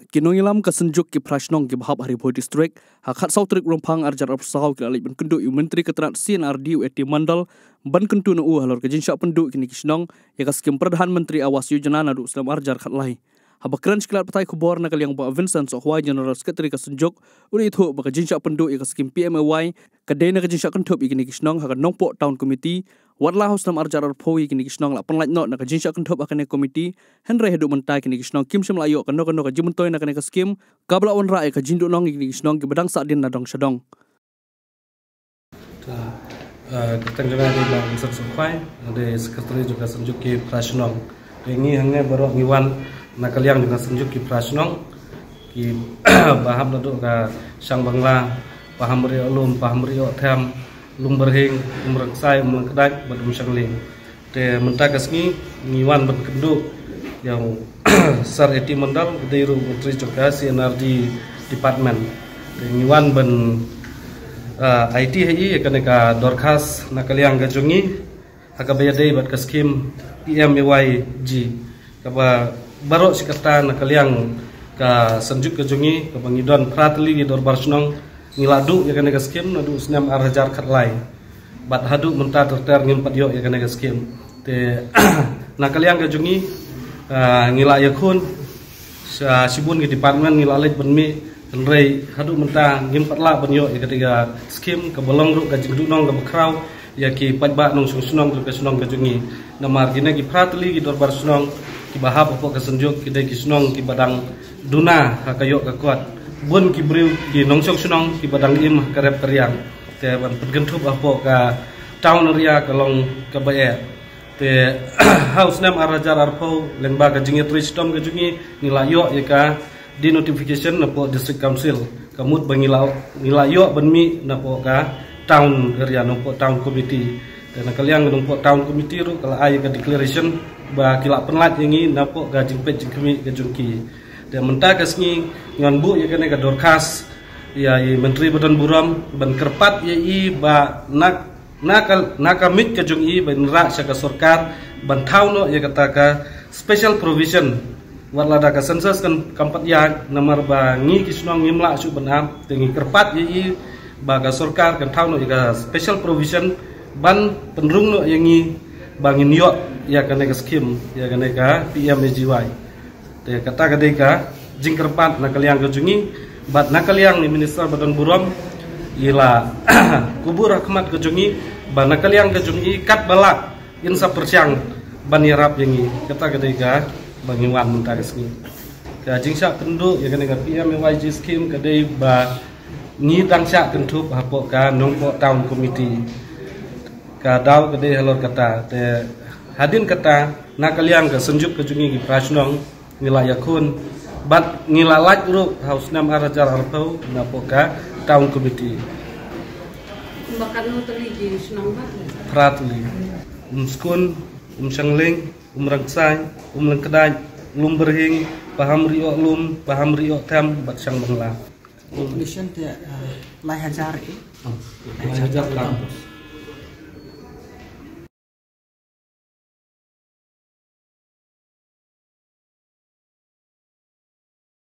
Kinongilam kesenjuk ki prashnong ki bahab hari Bhoi district hakat sautrik rompang arjar apsau ki alai ban kendu yu menteri keterangan CNRD eti mandal ban kentu nu halor ke jinsyak penduk kini kisnong ya kaskim perdhan menteri awas yojana nadu selam arjar khat lai haba kran sklat patai kubor nakal yang ba Vincent Sohwai general secretary kesenjuk uni itu ba jinsyak penduk ya kaskim PMAY kadai nak jinsyak kentup kini kisnong hakat nongpok town committee Wadlah haus dalam arjar arpoi kini kisnong la penlait not nak jinsyak kentup akan komiti Henry heduk mentai kini kisnong kim sem layo kano ka jimentoy nak skim kabla on rai ka jindu nong kini kisnong ki bedang sak din nadong syadong. Ketanjangan di Bang Vincent Sohwai ada sekretari juga senjuk ki prasnong. Ini hanya baru ngiwan nakaliang juga senjuk ki prasnong ki baham naduk ka sang bangla paham rio lum paham rio tham lung berhing umrang sai umrang kedak badum syangling te mentak kasmi ngiwan berkendu yang sar eti mandal dairu menteri juga CNRD department te ngiwan ben IT hi kaneka dorkas nakaliang gajungi akabayadai bat kaskim PMAYG kaba barok sikata nakaliang ka senjuk gajungi ka bangidon pratli gi dorbarsnong ngiladu ya kaneka skim nadu snam arhajar khatlai bat hadu munta terter ngimpat yo ya kaneka skim te nakaliang gajungi ngila yakun sibun ke department ngila lej benmi kenrei hadu munta ngimpat la ben yo ya kaneka skim ke bolong ru gajing dunong ke bakrau ya ki pajba nong sunong ke sunong gajungi namar gine ki pratli ki dorbar sunong ki bahap apa kesenjuk ki de ki sunong ki badang duna hakayo ka kuat bun ki briu ki nongsong sunong ki badang im karep keriang te ban pengentup apo ka town area kalong ka bae te house name arajar arpo lemba ka jingi tristom ka jungi nilayo ya ka di notification apo district council kamut bangilau nilayo benmi napo ka town area nopo town committee dan kaliang nopo town committee ru kala ay ka declaration ba kila penlat yangi napo ka jingpet jingkemi ka jungki dan mentakas ni ngan bu ya kena ka dorkas ya menteri badan buram ban kerpat ya ba nakamit ka jung ban ra saka sarkar ban thauno ya kata ka special provision wala da ka census kan kampat ya nomor ba ngi kisnong ngimla su banam tengi kerpat ya ba ka sarkar kan thauno ya ka special provision ban penrung no yangi bangin yo ya kena ka skim ya kena ka PMAGY te kata kadeka jingkerpat nakaliang kejungi bat nakaliang ni minister badan buram ila kubur rahmat kejungi ban nakaliang kejungi kat balak insa persiang ban yarap yangi kata kadeka bangiwan muntagas ni ka jingsa kendu ya kene ka PMAYG scheme kadai ba ni tangsa kentup hapo ka nongpo town committee ka daw kadai halor kata te hadin kata nakaliang ka senjuk kejungi ki prasnong ngila yakun bat ngila laj ru haus nam arajar arpau napoka town committee bakat no terigi senang banget pratli skun syangling rangsai lengkedaj lum berhing paham rio tam bat sang bangla mission te lai hajar kampus